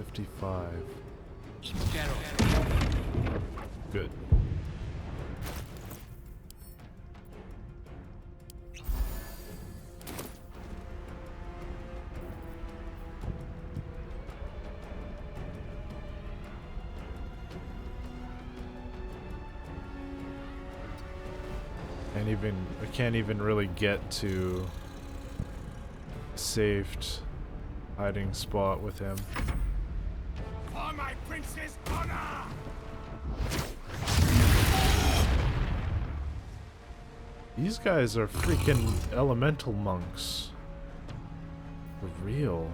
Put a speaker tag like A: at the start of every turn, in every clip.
A: 55. Good. I can't even really get to saved hiding spot with him.
B: For my prince's honor!
A: These guys are freaking elemental monks. For real.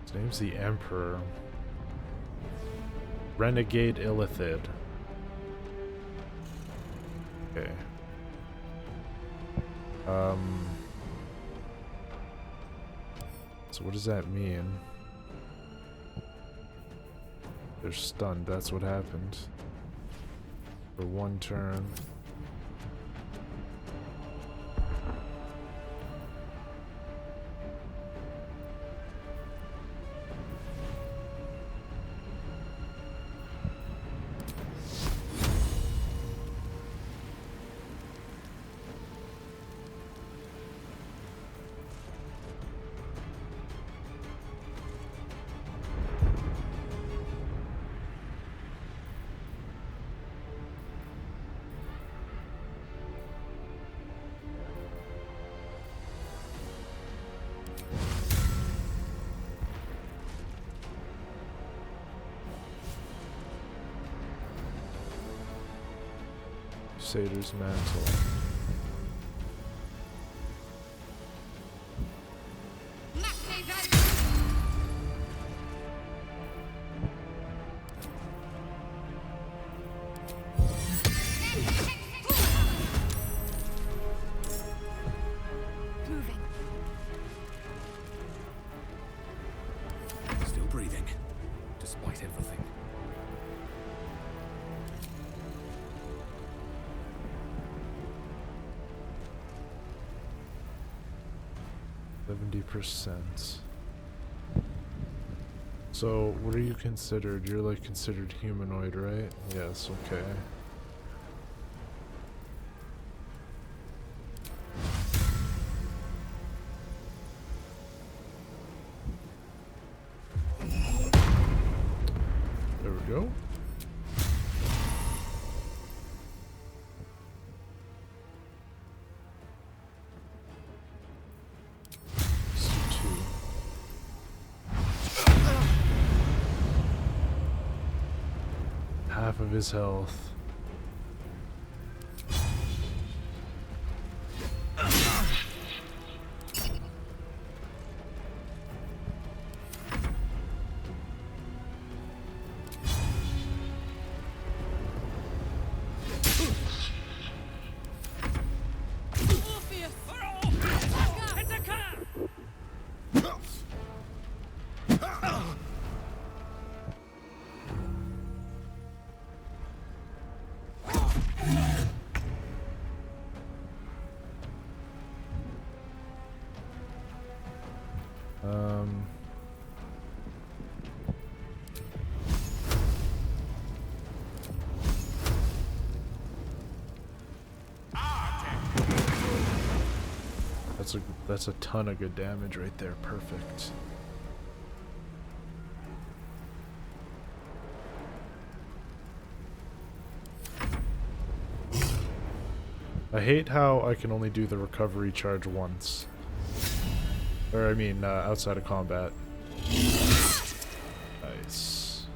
A: His name's the Emperor. Renegade Illithid. Okay. So what does that mean? They're stunned, that's what happened. For one turn. Crusader's Mantle.
B: Still breathing, despite everything.
A: %. So, what are you considered? You're like considered humanoid, right? Yes, okay. There we go. Half of his health. That's a ton of good damage right there. Perfect. I hate how I can only do the recovery charge once. Or I mean, outside of combat. Nice.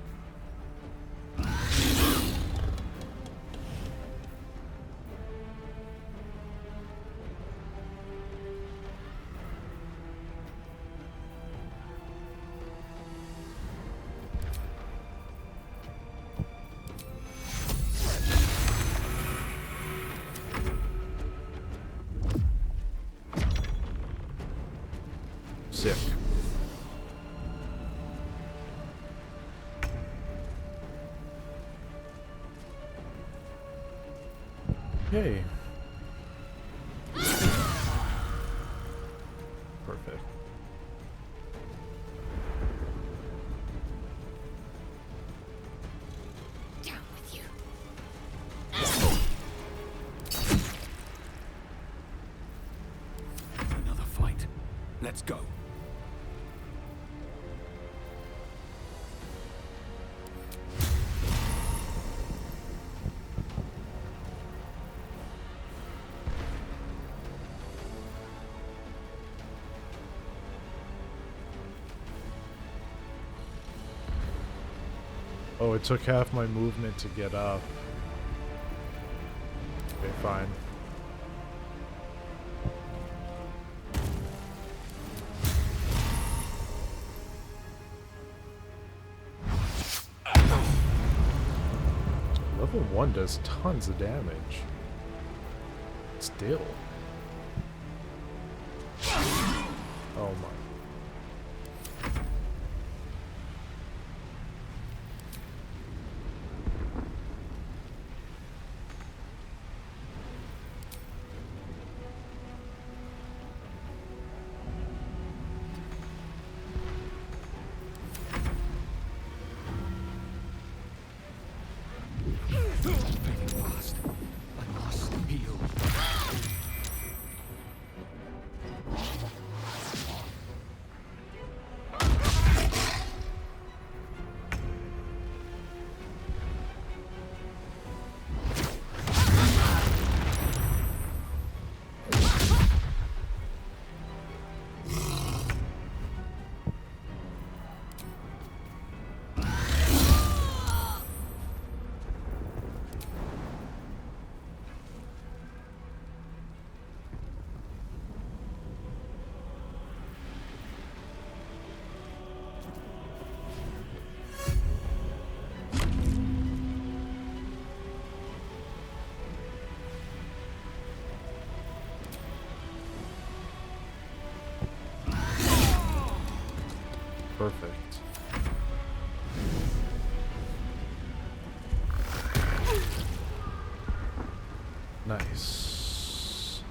A: Sick. Yay. Perfect.
C: Down with you.
B: Another fight. Let's go.
A: Oh, it took half my movement to get up. Okay, fine. Level 1 does tons of damage. Still. Oh my.
B: Fading fast. I must heal.
A: Perfect. Nice.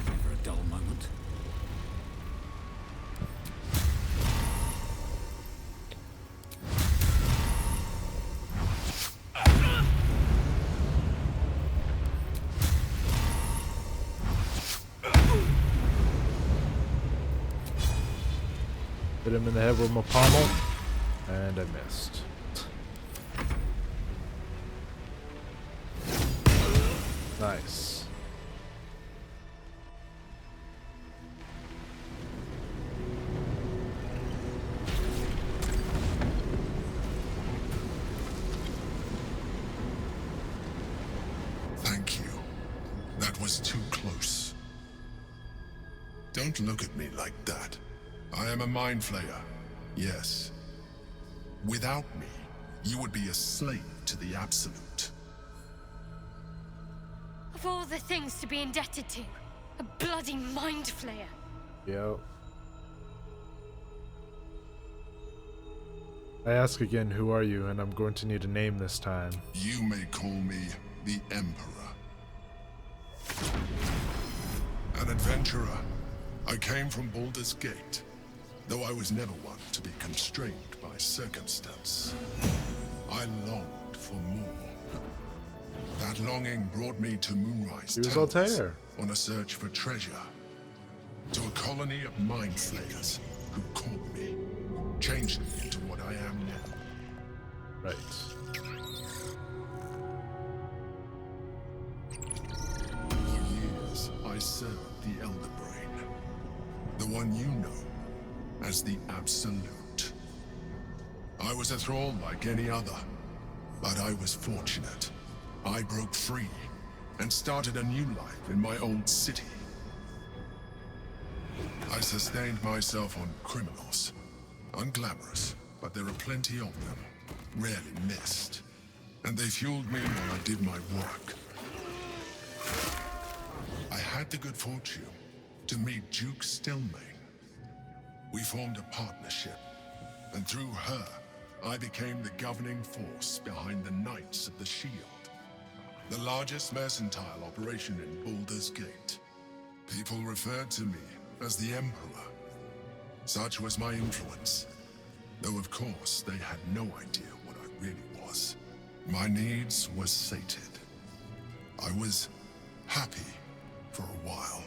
B: Never a dull moment.
A: Hit him in the head with my pommel, and I missed. Nice.
D: Thank you. That was too close. Don't look at me like that. I am a mind flayer. Yes. Without me, you would be a slave to the Absolute.
C: Of all the things to be indebted to, a bloody mind flayer.
A: Yep. I ask again, who are you? And I'm going to need a name this time.
D: You may call me the Emperor. An adventurer. I came from Baldur's Gate, though I was never one to be constrained by circumstance. I longed for more. That longing brought me to Moonrise
A: He was
D: Towers
A: Altair.
D: on a search for treasure. To a colony of mind flayers who caught me, changed me into what I am now.
A: Right.
D: For years, I served the Elder Brain, the one you know as the Absolute. I was a thrall like any other, but I was fortunate. I broke free and started a new life in my old city. I sustained myself on criminals. Unglamorous, but there are plenty of them. Rarely missed. And they fueled me while I did my work. I had the good fortune to meet Duke Stelmane. We formed a partnership, and through her, I became the governing force behind the Knights of the Shield, the largest mercantile operation in Baldur's Gate. People referred to me as the Emperor. Such was my influence, though of course they had no idea what I really was. My needs were sated. I was happy for a while,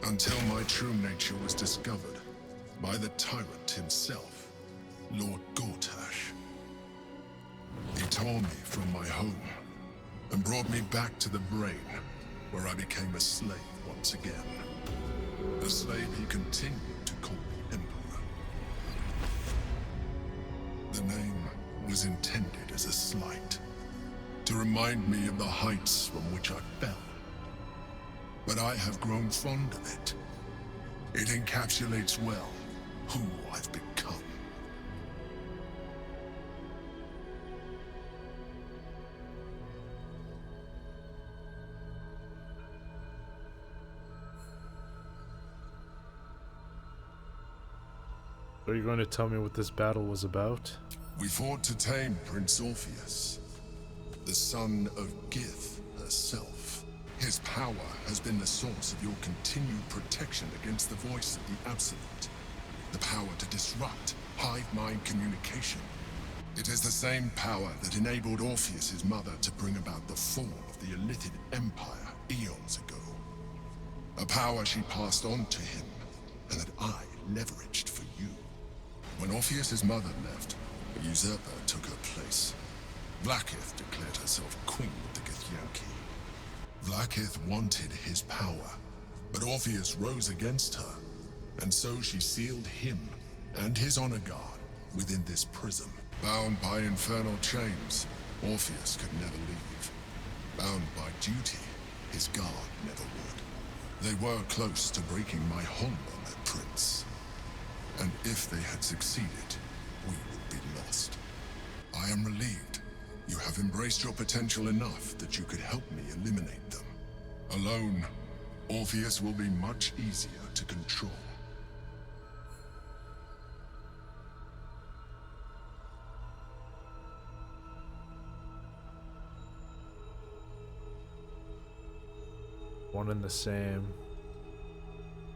D: until my true nature was discovered by the tyrant himself, Lord Gortash. He tore me from my home and brought me back to the brain, where I became a slave once again. A slave he continued to call me Emperor. The name was intended as a slight, to remind me of the heights from which I fell. But I have grown fond of it. It encapsulates well who I've become.
A: Are you going to tell me what this battle was about?
D: We fought to tame Prince Orpheus, the son of Gith herself. His power has been the source of your continued protection against the voice of the Absolute. The power to disrupt hive-mind communication. It is the same power that enabled Orpheus's mother to bring about the fall of the Illithid Empire eons ago. A power she passed on to him, and that I leveraged for you. When Orpheus's mother left, a usurper took her place. Vlaakith declared herself queen of the Githyanki. Vlaakith wanted his power, but Orpheus rose against her, and so she sealed him and his honor guard within this prison. Bound by infernal chains, Orpheus could never leave. Bound by duty, his guard never would. They were close to breaking my hold on that prince. And if they had succeeded, we would be lost. I am relieved. You have embraced your potential enough that you could help me eliminate them. Alone, Orpheus will be much easier to control.
A: One and the same.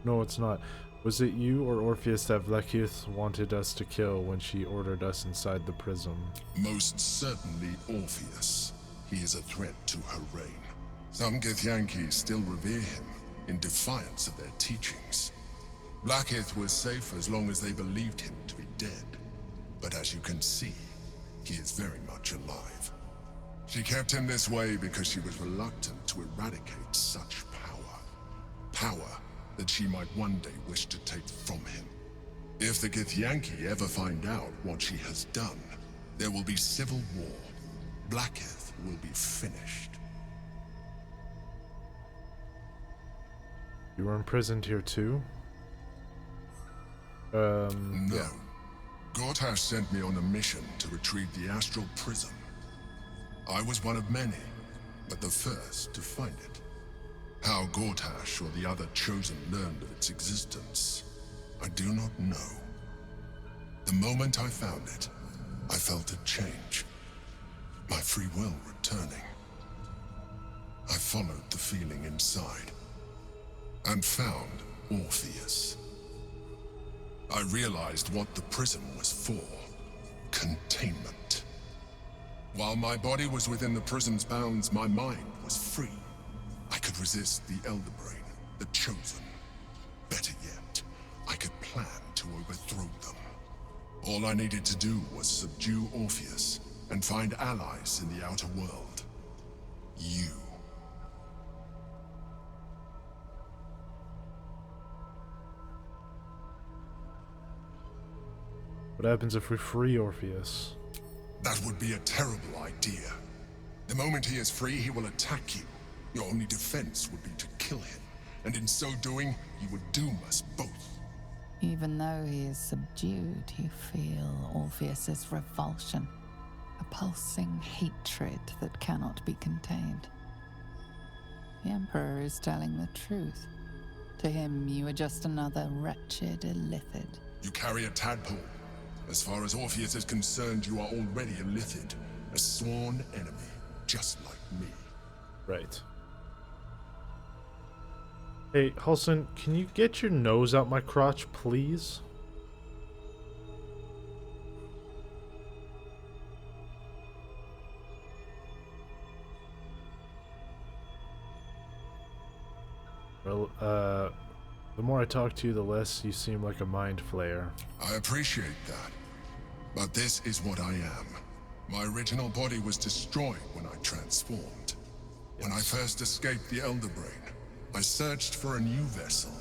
A: No, it's not. Was it you or Orpheus that Vlaakith wanted us to kill when she ordered us inside the prison?
D: Most certainly Orpheus. He is a threat to her reign. Some Githyanki still revere him, in defiance of their teachings. Vlaakith was safe as long as they believed him to be dead. But as you can see, he is very much alive. She kept him this way because she was reluctant to eradicate such power. Power that she might one day wish to take from him. If the Githyanki ever find out what she has done, there will be civil war. Vlaakith will be finished.
A: You were imprisoned here too?
D: No. Gortash sent me on a mission to retrieve the astral prism. I was one of many, but the first to find it. How Gortash or the other chosen learned of its existence, I do not know. The moment I found it, I felt a change. My free will returning. I followed the feeling inside, and found Orpheus. I realized what the prism was for. Containment. While my body was within the prison's bounds, my mind was free. I could resist the Elder Brain, the Chosen. Better yet, I could plan to overthrow them. All I needed to do was subdue Orpheus and find allies in the outer world. You.
A: What happens if we free Orpheus?
D: That would be a terrible idea. The moment he is free, he will attack you. Your only defense would be to kill him. and in so doing, he would doom us both.
E: Even though he is subdued, you feel Orpheus's revulsion, a pulsing hatred that cannot be contained. The Emperor is telling the truth. To him, you are just another wretched illithid.
D: You carry a tadpole. As far as Orpheus is concerned, you are already a illithid, a sworn enemy, just like me.
A: Right. Hey, Halsin, can you get your nose out my crotch, please? Well, the more I talk to you, the less you seem like a mind flayer.
D: I appreciate that. But this is what I am. My original body was destroyed when I transformed. When I first escaped the Elder Brain, I searched for a new vessel.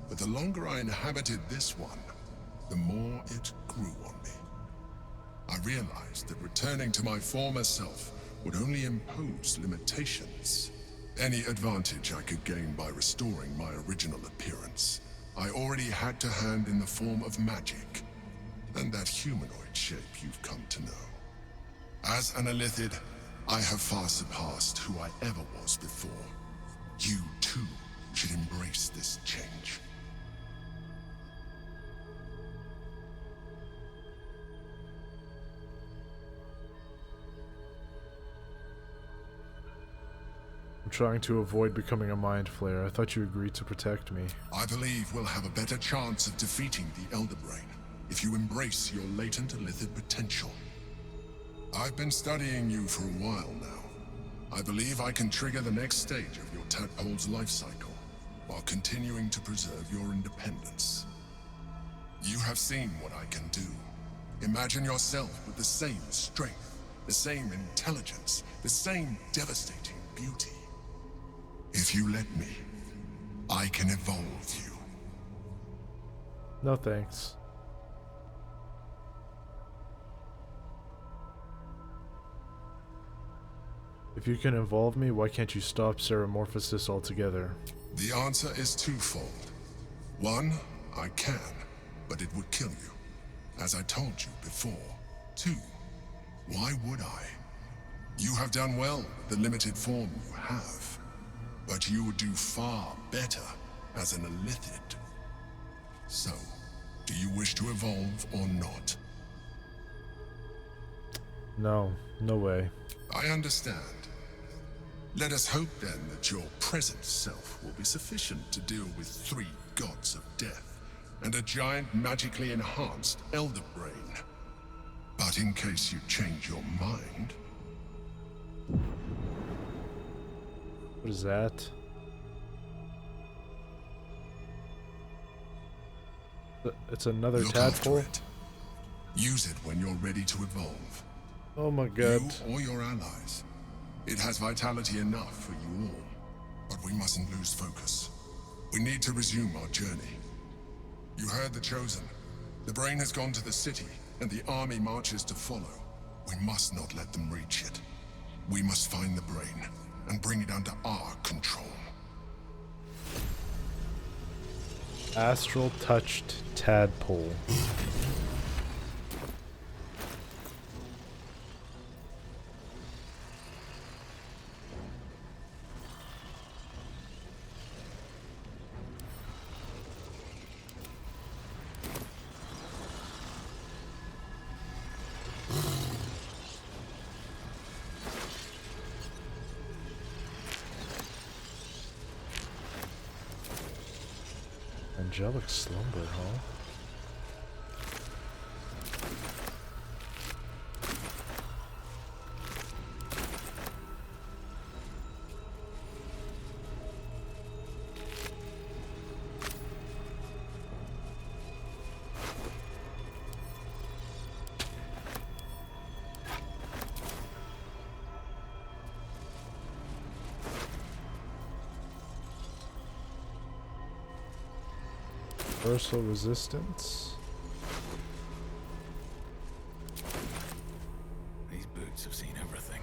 D: But the longer I inhabited this one, the more it grew on me. I realized that returning to my former self would only impose limitations. Any advantage I could gain by restoring my original appearance, I already had to hand in the form of magic, and that humanoid shape you've come to know. As an illithid, I have far surpassed who I ever was before. You, too, should embrace this change.
A: I'm trying to avoid becoming a mind flayer. I thought you agreed to protect me.
D: I believe we'll have a better chance of defeating the Elder Brain if you embrace your latent illithid potential. I've been studying you for a while now. I believe I can trigger the next stage of your tadpole's life cycle, while continuing to preserve your independence. You have seen what I can do. Imagine yourself with the same strength, the same intelligence, the same devastating beauty. If you let me, I can evolve you.
A: No thanks. If you can evolve me, why can't you stop Ceramorphosis altogether?
D: The answer is twofold. One, I can, but it would kill you, as I told you before. Two, why would I? You have done well with the limited form you have, but you would do far better as an illithid. So, do you wish to evolve or not?
A: No, no way.
D: I understand. Let us hope then that your present self will be sufficient to deal with 3 gods of death and a giant magically enhanced Elder Brain. But in case you change your mind...
A: What is that? It's another
D: Look after
A: tadpole?
D: it. Use it when you're ready to evolve.
A: Oh my god.
D: You or your allies. It has vitality enough for you all. But we mustn't lose focus. We need to resume our journey. You heard the Chosen. The Brain has gone to the city, and the army marches to follow. We must not let them reach it. We must find the Brain, and bring it under our control.
A: Astral touched tadpole. Angelic slumber, huh? Universal resistance.
B: These boots have seen everything.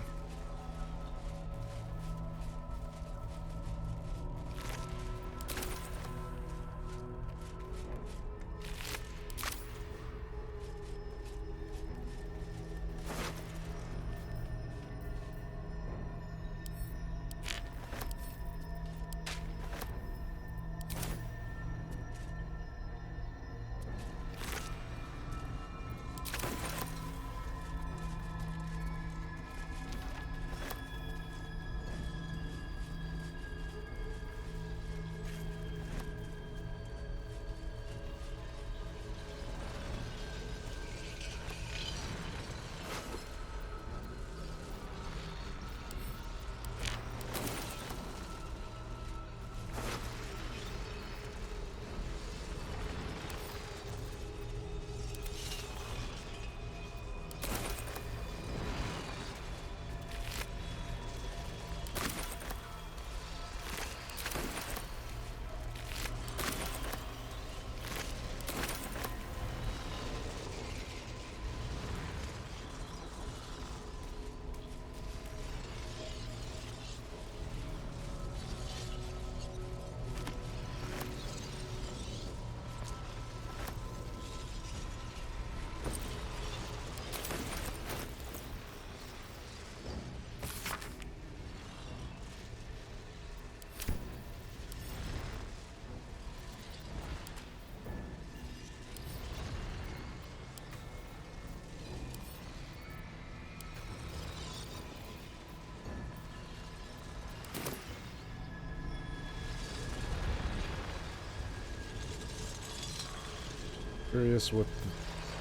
A: Curious what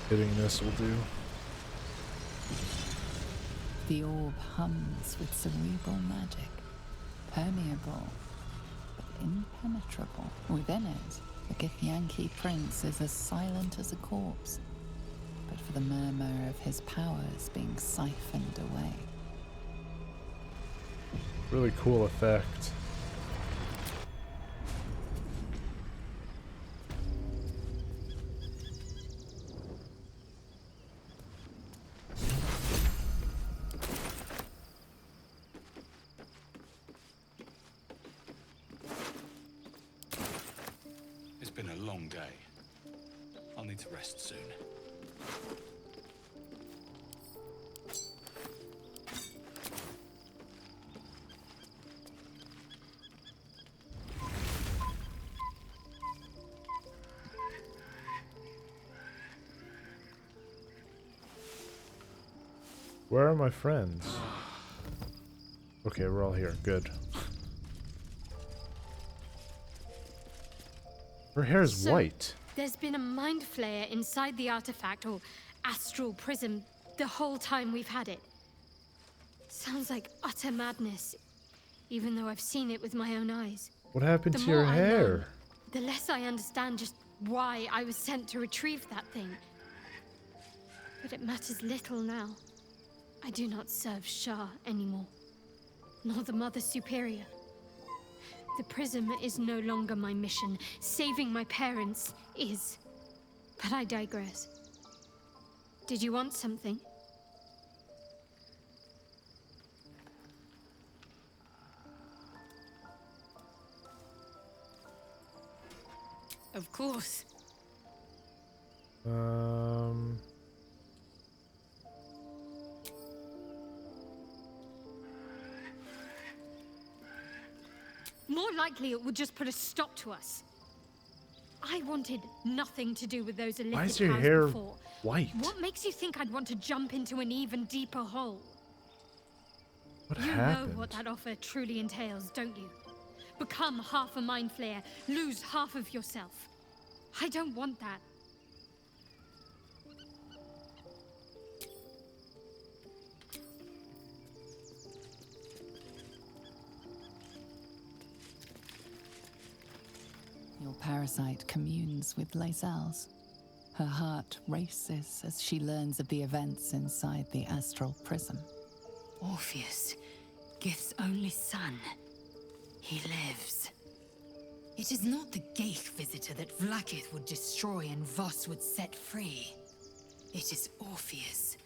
A: hitting this will do.
E: The orb hums with cerebral magic, permeable but impenetrable. Within it, the Githyanki prince is as silent as a corpse, but for the murmur of his powers being siphoned away.
A: Really cool effect.
B: It's been a long day. I'll need to rest soon.
A: Where are my friends? Okay, we're all here. Good. Her hair's
C: So,
A: white.
C: There's been a mind flayer inside the artifact or astral prism the whole time we've had it. Sounds like utter madness, even though I've seen it with my own eyes.
A: What happened
C: The
A: to your
C: more I know,
A: hair?
C: the less I understand just why I was sent to retrieve that thing. But it matters little now. I do not serve Shah anymore, nor the Mother Superior. The prism is no longer my mission. Saving my parents is. But I digress. Did you want something? Of course. More likely it would just put a stop to us. I wanted nothing to do with those illicit
A: Why is your
C: cows
A: hair
C: before.
A: white?
C: What makes you think I'd want to jump into an even deeper hole?
A: What
C: You
A: happened?
C: know what that offer truly entails, don't you? Become half a mind flayer, lose half of yourself. I don't want that.
E: Your parasite communes with Lae'zel's. Her heart races as she learns of the events inside the astral prism.
F: Orpheus, Gith's only son. He lives. It is not the Geich visitor that Vlaakith would destroy and Voss would set free. It is Orpheus,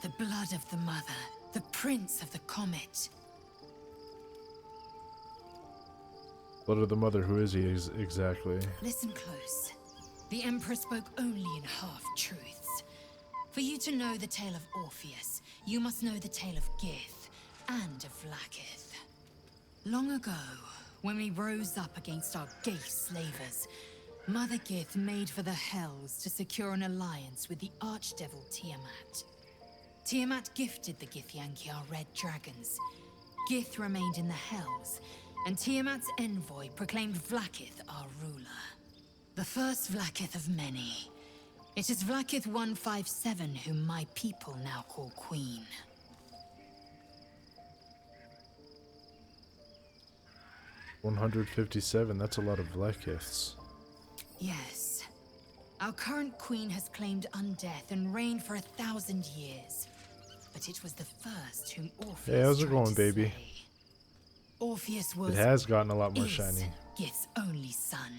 F: the blood of the mother, the prince of the comet.
A: Blood of the mother, who is he exactly?
F: Listen close. The Emperor spoke only in half-truths. For you to know the tale of Orpheus, you must know the tale of Gith and of Vlaakith. Long ago, when we rose up against our Geich slavers, Mother Gith made for the Hells to secure an alliance with the Archdevil Tiamat. Tiamat gifted the Githyanki our red dragons. Gith remained in the Hells, and Tiamat's envoy proclaimed Vlaakith our ruler. The first Vlaakith of many. It is Vlaakith 157 whom my people now call Queen.
A: 157, that's a lot of Vlaakiths.
F: Yes. Our current queen has claimed undeath and reigned for 1,000 years. But it was the first whom Orpheus
A: Hey, how's it
F: tried
A: going,
F: to
A: baby?
F: slay. Orpheus was
A: It has gotten a lot more
F: is
A: shiny.
F: Gith's only son.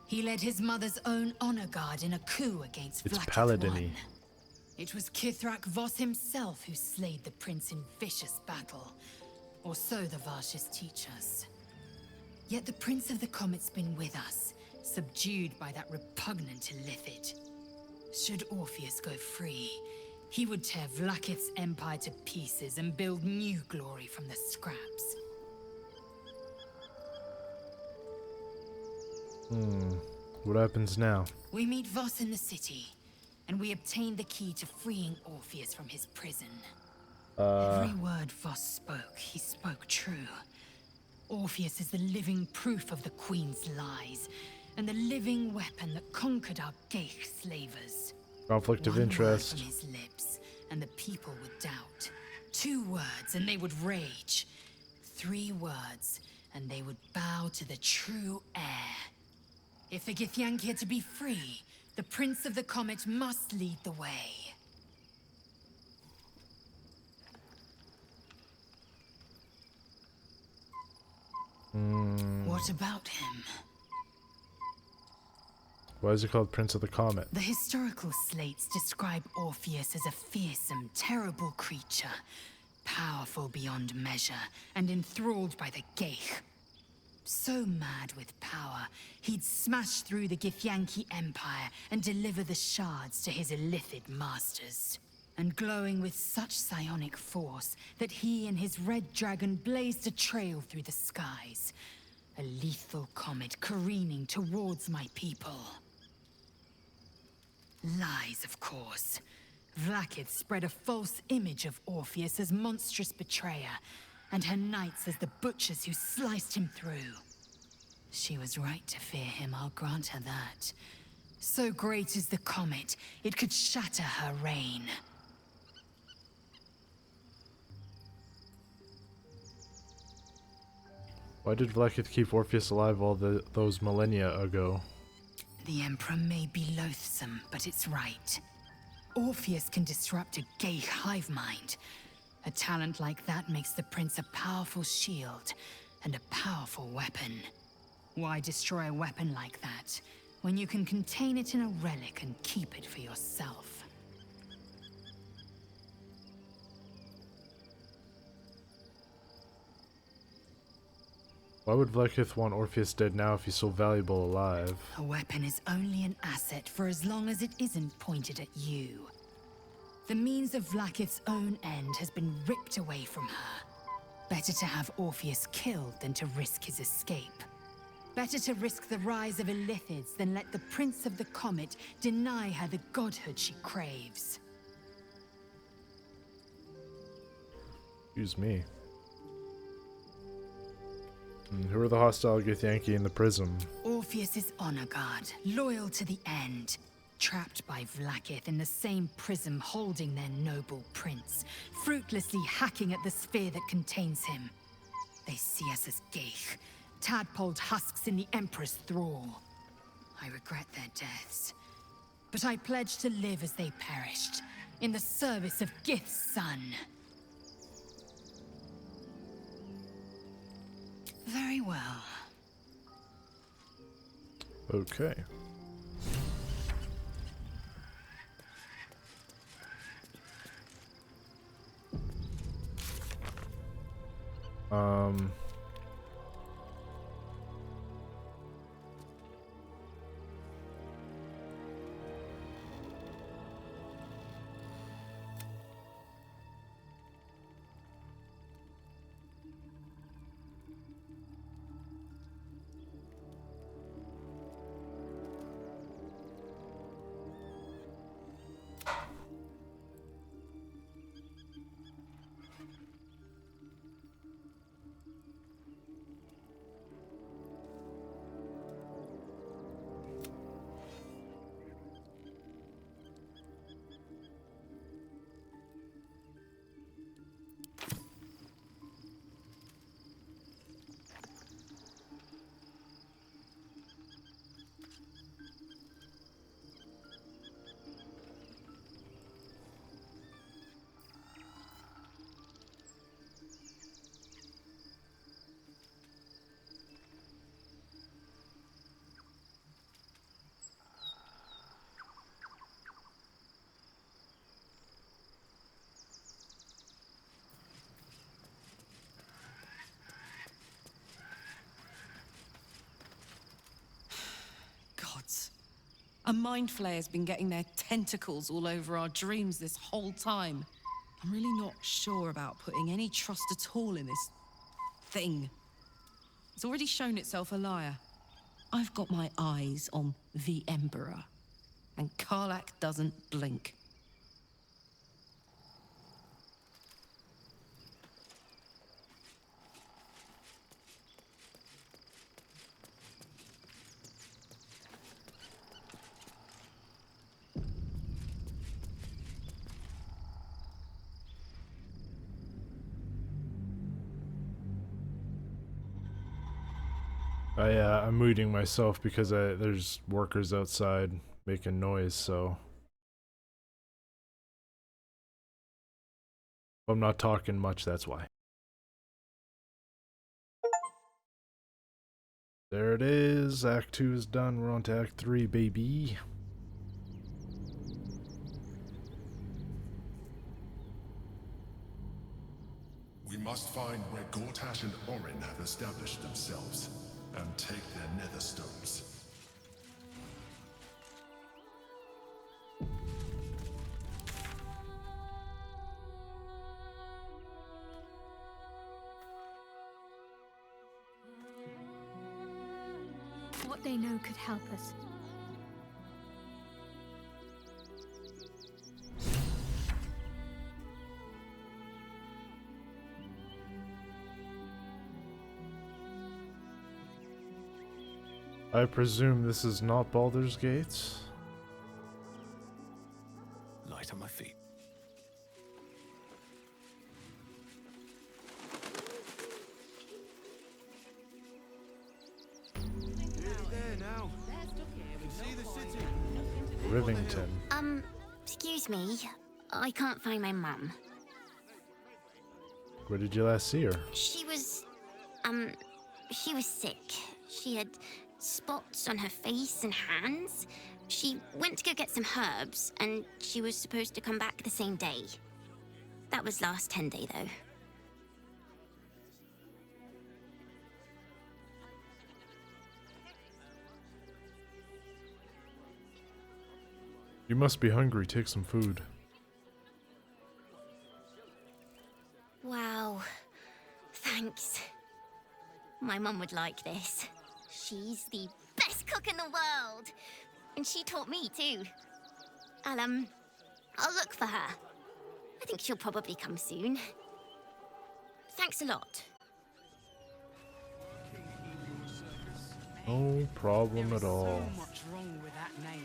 F: He led his mother's own honor guard in a coup against
A: It's
F: Vlaakith
A: Paladin-y.
F: I. It was Kithrak Voss himself who slayed the prince in vicious battle. Or so the Varshas teach us. Yet the Prince of the Comet's been with us, subdued by that repugnant illithid. Should Orpheus go free, he would tear Vlaakith's empire to pieces and build new glory from the scraps.
A: What happens now?
F: We meet Voss in the city, and we obtain the key to freeing Orpheus from his prison. Every word Voss spoke, he spoke true. Orpheus is the living proof of the Queen's lies. and the living weapon that conquered our Geich slavers.
A: Conflict of
F: One word
A: interest.
F: from his lips, and the people would doubt. 2 words, and they would rage. 3 words, and they would bow to the true heir. If the Githyanki are to be free, the Prince of the Comet must lead the way. What about him?
A: Why is it called Prince of the Comet?
F: The historical slates describe Orpheus as a fearsome, terrible creature, powerful beyond measure, and enthralled by the Geich. So mad with power, he'd smash through the Githyanki Empire and deliver the shards to his illithid masters. And glowing with such psionic force that he and his red dragon blazed a trail through the skies. A lethal comet careening towards my people. Lies, of course. Vlaakith spread a false image of Orpheus as monstrous betrayer, and her knights as the butchers who sliced him through. She was right to fear him, I'll grant her that. So great is the comet, it could shatter her reign.
A: Why did Vlaakith keep Orpheus alive all those millennia ago?
F: The Emperor may be loathsome, but it's right. Orpheus can disrupt a Geich hive mind. A talent like that makes the Prince a powerful shield and a powerful weapon. Why destroy a weapon like that, when you can contain it in a relic and keep it for yourself?
A: Why would Vlaakith want Orpheus dead now if he's so valuable alive?
F: A weapon is only an asset for as long as it isn't pointed at you. The means of Vlaakith's own end has been ripped away from her. Better to have Orpheus killed than to risk his escape. Better to risk the rise of illithids than let the Prince of the Comet deny her the godhood she craves.
A: Excuse me. Who are the hostile Githyanki in the prism?
F: Orpheus is honor guard, loyal to the end. Trapped by Vlaakith in the same prism holding their noble prince, fruitlessly hacking at the sphere that contains him. They see us as Geich, tadpoled husks in the Emperor's thrall. I regret their deaths, but I pledge to live as they perished, in the service of Gith's son. Very well.
A: Okay.
G: Gods. A mind flayer's been getting their tentacles all over our dreams this whole time. I'm really not sure about putting any trust at all in this thing. It's already shown itself a liar. I've got my eyes on the Emperor, and Karlach doesn't blink.
A: I'm muting myself because there's workers outside making noise, so if I'm not talking much, that's why. There it is. Act 2 is done. We're on to Act 3, baby.
D: We must find where Gortash and Orin have established themselves, and take their nether stones.
C: What they know could help us.
A: I presume this is not Baldur's Gate?
B: Light on my feet.
A: Rivington.
H: Excuse me. I can't find my mum.
A: Where did you last see her?
H: She was sick. She had spots on her face and hands. She went to go get some herbs, and she was supposed to come back the same day. That was last 10 day, though.
A: You must be hungry. Take some food.
H: Wow. Thanks. My mum would like this. She's the best cook in the world. And she taught me too. I'll look for her. I think she'll probably come soon. Thanks a lot.
A: No problem at all.
G: So much wrong with that name.